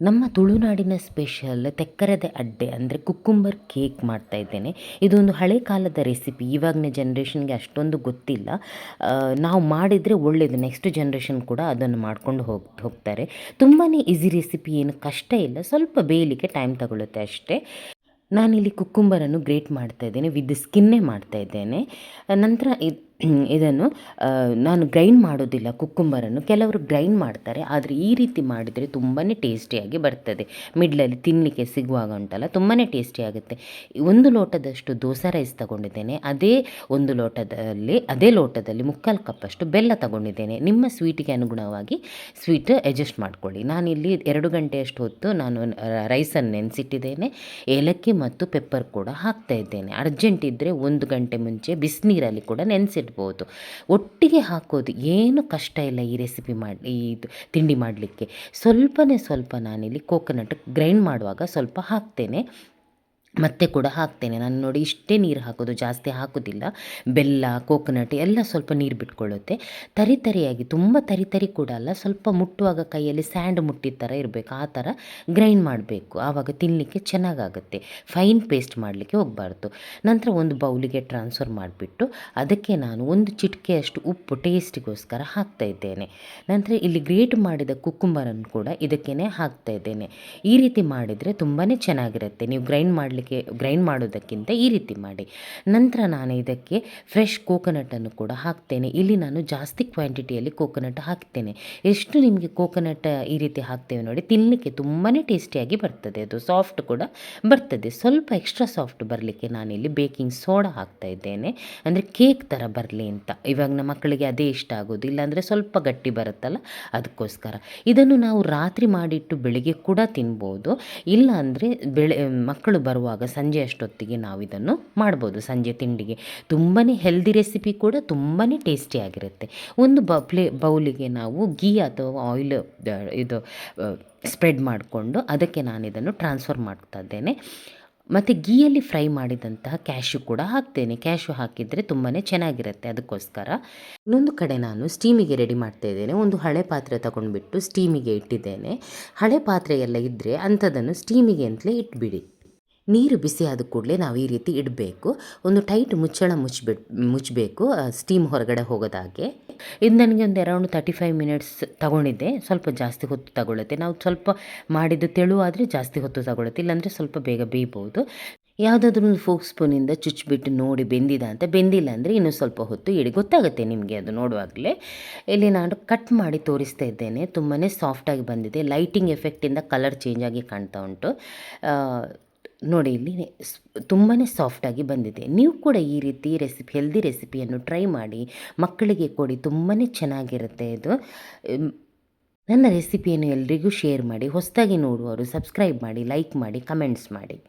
ನಮ್ಮ ತುಳುನಾಡಿನ ಸ್ಪೆಷಲ್ ತೆಕ್ಕರದ ಅಡ್ಡೆ ಅಂದರೆ ಕುಕ್ಕುಂಬರ್ ಕೇಕ್ ಮಾಡ್ತಾಯಿದ್ದೇನೆ. ಇದೊಂದು ಹಳೆ ಕಾಲದ ರೆಸಿಪಿ, ಇವಾಗಿನ ಜನ್ರೇಷನ್ಗೆ ಅಷ್ಟೊಂದು ಗೊತ್ತಿಲ್ಲ. ನಾವು ಮಾಡಿದರೆ ಒಳ್ಳೆಯದು, ನೆಕ್ಸ್ಟ್ ಜನ್ರೇಷನ್ ಕೂಡ ಅದನ್ನು ಮಾಡ್ಕೊಂಡು ಹೋಗ್ತಾರೆ. ತುಂಬಾ ಈಸಿ ರೆಸಿಪಿ, ಏನು ಕಷ್ಟ ಇಲ್ಲ, ಸ್ವಲ್ಪ ಬೇಯಲಿಕ್ಕೆ ಟೈಮ್ ತಗೊಳ್ಳುತ್ತೆ ಅಷ್ಟೇ. ನಾನಿಲ್ಲಿ ಕುಕ್ಕುಂಬರನ್ನು ಗ್ರೇಟ್ ಮಾಡ್ತಾಯಿದ್ದೇನೆ, ವಿತ್ ಸ್ಕಿನ್ನೇ ಮಾಡ್ತಾಯಿದ್ದೇನೆ. ನಂತರ ಇದನ್ನು ನಾನು ಗ್ರೈಂಡ್ ಮಾಡೋದಿಲ್ಲ ಕುಕ್ಕುಂಬರನ್ನು. ಕೆಲವರು ಗ್ರೈಂಡ್ ಮಾಡ್ತಾರೆ, ಆದರೆ ಈ ರೀತಿ ಮಾಡಿದರೆ ತುಂಬಾ ಟೇಸ್ಟಿಯಾಗಿ ಬರ್ತದೆ. ಮಿಡ್ಲಲ್ಲಿ ತಿನ್ನಲಿಕ್ಕೆ ಸಿಗುವಾಗ ಉಂಟಲ್ಲ, ತುಂಬಾ ಟೇಸ್ಟಿ ಆಗುತ್ತೆ. 1 ಲೋಟದಷ್ಟು ದೋಸೆ ರೈಸ್ ತಗೊಂಡಿದ್ದೇನೆ. ಅದೇ ಲೋಟದಲ್ಲಿ 3/4 ಕಪ್ಪಷ್ಟು ಬೆಲ್ಲ ತಗೊಂಡಿದ್ದೇನೆ. ನಿಮ್ಮ ಸ್ವೀಟಿಗೆ ಅನುಗುಣವಾಗಿ ಸ್ವೀಟ್ ಅಡ್ಜಸ್ಟ್ ಮಾಡ್ಕೊಳ್ಳಿ. ನಾನಿಲ್ಲಿ 2 ಗಂಟೆಯಷ್ಟು ಹೊತ್ತು ರೈಸನ್ನು ನೆನೆಸಿಟ್ಟಿದ್ದೇನೆ. ಏಲಕ್ಕಿ ಮತ್ತು ಪೆಪ್ಪರ್ ಕೂಡ ಹಾಕ್ತಾ ಇದ್ದೇನೆ. ಅರ್ಜೆಂಟ್ ಇದ್ದರೆ 1 ಗಂಟೆ ಮುಂಚೆ ಬಿಸಿನೀರಲ್ಲಿ ಕೂಡ ನೆನೆಸಿಡ್ಬೋದು. ಒಟ್ಟಿಗೆ ಹಾಕೋದು ಏನು ಕಷ್ಟ ಇಲ್ಲ ಈ ರೆಸಿಪಿ ಇದು ತಿಂಡಿ ಮಾಡಲಿಕ್ಕೆ. ಸ್ವಲ್ಪ ನಾನಿಲ್ಲಿ ಕೋಕೋನಟ್ ಗ್ರೈಂಡ್ ಮಾಡುವಾಗ ಸ್ವಲ್ಪ ಹಾಕ್ತೇನೆ, ಮತ್ತೆ ಕೂಡ ಹಾಕ್ತೇನೆ. ನಾನು ನೋಡಿ ಇಷ್ಟೇ ನೀರು ಹಾಕೋದು, ಜಾಸ್ತಿ ಹಾಕೋದಿಲ್ಲ. ಬೆಲ್ಲ, ಕೋಕೋನಟ್ ಎಲ್ಲ ಸ್ವಲ್ಪ ನೀರು ಬಿಟ್ಕೊಳ್ಳುತ್ತೆ. ತರಿಯಾಗಿ, ತುಂಬ ತರಿ ಕೂಡ ಅಲ್ಲ, ಸ್ವಲ್ಪ ಮುಟ್ಟುವಾಗ ಕೈಯಲ್ಲಿ ಸ್ಯಾಂಡ್ ಮುಟ್ಟಿದ ಥರ ಇರಬೇಕು, ಆ ಥರ ಗ್ರೈಂಡ್ ಮಾಡಬೇಕು. ಆವಾಗ ತಿನ್ನಲಿಕ್ಕೆ ಚೆನ್ನಾಗಾಗುತ್ತೆ. ಫೈನ್ ಪೇಸ್ಟ್ ಮಾಡಲಿಕ್ಕೆ ಹೋಗಬಾರ್ದು. ನಂತರ ಒಂದು ಬೌಲಿಗೆ ಟ್ರಾನ್ಸ್ಫರ್ ಮಾಡಿಬಿಟ್ಟು ಅದಕ್ಕೆ ನಾನು 1 ಚಿಟಿಕೆಯಷ್ಟು ಉಪ್ಪು ಟೇಸ್ಟಿಗೋಸ್ಕರ ಹಾಕ್ತಾಯಿದ್ದೇನೆ. ನಂತರ ಇಲ್ಲಿ ಗ್ರೇಟ್ ಮಾಡಿದ ಕುಕ್ಕುಂಬರನ್ನು ಕೂಡ ಇದಕ್ಕೇ ಹಾಕ್ತಾಯಿದ್ದೇನೆ. ಈ ರೀತಿ ಮಾಡಿದರೆ ತುಂಬಾ ಚೆನ್ನಾಗಿರುತ್ತೆ. ನೀವು ಗ್ರೈಂಡ್ ಮಾಡೋದಕ್ಕಿಂತ ಈ ರೀತಿ ಮಾಡಿ. ನಂತರ ನಾನು ಇದಕ್ಕೆ ಫ್ರೆಶ್ ಕೋಕೋನಟನ್ನು ಕೂಡ ಹಾಕ್ತೇನೆ. ಇಲ್ಲಿ ನಾನು ಜಾಸ್ತಿ ಕ್ವಾಂಟಿಟಿಯಲ್ಲಿ ಕೋಕೋನಟ್ ಹಾಕ್ತೇನೆ. ಎಷ್ಟು ನಿಮಗೆ ಕೋಕೋನಟ್ ಈ ರೀತಿ ಹಾಕ್ತೇವೆ ನೋಡಿ, ತಿನ್ನಲಿಕ್ಕೆ ತುಂಬಾ ಟೇಸ್ಟಿಯಾಗಿ ಬರ್ತದೆ. ಅದು ಸಾಫ್ಟ್ ಕೂಡ ಬರ್ತದೆ. ಸ್ವಲ್ಪ ಎಕ್ಸ್ಟ್ರಾ ಸಾಫ್ಟ್ ಬರಲಿಕ್ಕೆ ನಾನಿಲ್ಲಿ ಬೇಕಿಂಗ್ ಸೋಡಾ ಹಾಕ್ತಾ ಇದ್ದೇನೆ, ಅಂದರೆ ಕೇಕ್ ಥರ ಬರಲಿ ಅಂತ. ಇವಾಗಿನ ಮಕ್ಕಳಿಗೆ ಅದೇ ಇಷ್ಟ ಆಗೋದು, ಇಲ್ಲಾಂದರೆ ಸ್ವಲ್ಪ ಗಟ್ಟಿ ಬರುತ್ತಲ್ಲ, ಅದಕ್ಕೋಸ್ಕರ. ಇದನ್ನು ನಾವು ರಾತ್ರಿ ಮಾಡಿಟ್ಟು ಬೆಳಿಗ್ಗೆ ಕೂಡ ತಿನ್ಬೋದು. ಇಲ್ಲ ಅಂದರೆ ಮಕ್ಕಳು ಬರುವಾಗ ಸಂಜೆ ಅಷ್ಟೊತ್ತಿಗೆ ನಾವು ಇದನ್ನು ಮಾಡ್ಬೋದು, ಸಂಜೆ ತಿಂಡಿಗೆ. ತುಂಬಾ ಹೆಲ್ದಿ ರೆಸಿಪಿ ಕೂಡ ತುಂಬಾ ಟೇಸ್ಟಿಯಾಗಿರುತ್ತೆ. ಒಂದು ಬೌಲಿಗೆ ನಾವು ಗೀ ಅಥವಾ ಆಯಿಲ್ ಸ್ಪ್ರೆಡ್ ಮಾಡಿಕೊಂಡು ಅದಕ್ಕೆ ನಾನು ಇದನ್ನು ಟ್ರಾನ್ಸ್ಫರ್ ಮಾಡ್ತಾ ಇದ್ದೇನೆ. ಮತ್ತು ಗೀಯಲ್ಲಿ ಫ್ರೈ ಮಾಡಿದಂತಹ ಕ್ಯಾಶ್ಯೂ ಕೂಡ ಹಾಕ್ತೇನೆ. ಕ್ಯಾಶ್ಯೂ ಹಾಕಿದರೆ ತುಂಬಾ ಚೆನ್ನಾಗಿರುತ್ತೆ, ಅದಕ್ಕೋಸ್ಕರ. ಇನ್ನೊಂದು ಕಡೆ ನಾನು ಸ್ಟೀಮಿಗೆ ರೆಡಿ ಮಾಡ್ತಾ ಇದ್ದೇನೆ. ಒಂದು ಹಳೆ ಪಾತ್ರೆ ತಗೊಂಡ್ಬಿಟ್ಟು ಸ್ಟೀಮಿಗೆ ಇಟ್ಟಿದ್ದೇನೆ. ಹಳೆ ಪಾತ್ರೆ ಎಲ್ಲ ಇದ್ದರೆ ಅಂಥದ್ದನ್ನು ಸ್ಟೀಮಿಗೆ ಅಂತಲೇ ಇಟ್ಬಿಡಿ. ನೀರು ಬಿಸಿ ಆದ ಕೂಡಲೇ ನಾವು ಈ ರೀತಿ ಇಡಬೇಕು. ಒಂದು ಟೈಟ್ ಮುಚ್ಚಳ ಮುಚ್ಚಬೇಕು, ಸ್ಟೀಮ್ ಹೊರಗಡೆ ಹೋಗೋದಾಗೆ. ಇದು ನನಗೆ ಒಂದು ಅರೌಂಡ್ 35 ಮಿನಿಟ್ಸ್ ತಗೊಂಡಿದ್ದೆ. ಸ್ವಲ್ಪ ಜಾಸ್ತಿ ಹೊತ್ತು ತಗೊಳ್ಳುತ್ತೆ. ನಾವು ಸ್ವಲ್ಪ ಮಾಡಿದ್ದು ತೆಳುವಾದರೆ ಜಾಸ್ತಿ ಹೊತ್ತು ತಗೊಳುತ್ತೆ, ಇಲ್ಲಾಂದರೆ ಸ್ವಲ್ಪ ಬೇಗ ಬೇಯ್ಬೋದು. ಯಾವುದಾದ್ರೂ ಒಂದು ಫೋಕ್ ಸ್ಪೂನಿಂದ ಚುಚ್ಚಿಬಿಟ್ಟು ನೋಡಿ ಬೆಂದಿಲ್ಲ ಅಂದರೆ ಇನ್ನೂ ಸ್ವಲ್ಪ ಹೊತ್ತು ಇಡಿ, ಗೊತ್ತಾಗುತ್ತೆ ನಿಮಗೆ ಅದು ನೋಡುವಾಗಲೇ. ಇಲ್ಲಿ ನಾನು ಕಟ್ ಮಾಡಿ ತೋರಿಸ್ತಾ ಇದ್ದೇನೆ. ತುಂಬಾ ಸಾಫ್ಟಾಗಿ ಬಂದಿದೆ. ಲೈಟಿಂಗ್ ಎಫೆಕ್ಟಿಂದ ಕಲರ್ ಚೇಂಜ್ ಆಗಿ ಕಾಣ್ತಾ ಉಂಟು ನೋಡಿ. ಇಲ್ಲಿ ತುಂಬಾ ಸಾಫ್ಟಾಗಿ ಬಂದಿದೆ. ನೀವು ಕೂಡ ಈ ರೀತಿ ಹೆಲ್ದಿ ರೆಸಿಪಿಯನ್ನು ಟ್ರೈ ಮಾಡಿ, ಮಕ್ಕಳಿಗೆ ಕೊಡಿ, ತುಂಬಾ ಚೆನ್ನಾಗಿರುತ್ತೆ ಇದು. ನನ್ನ ರೆಸಿಪಿಯನ್ನು ಎಲ್ರಿಗೂ ಶೇರ್ ಮಾಡಿ. ಹೊಸದಾಗಿ ನೋಡುವವರು ಸಬ್ಸ್ಕ್ರೈಬ್ ಮಾಡಿ, ಲೈಕ್ ಮಾಡಿ, ಕಮೆಂಟ್ಸ್ ಮಾಡಿ.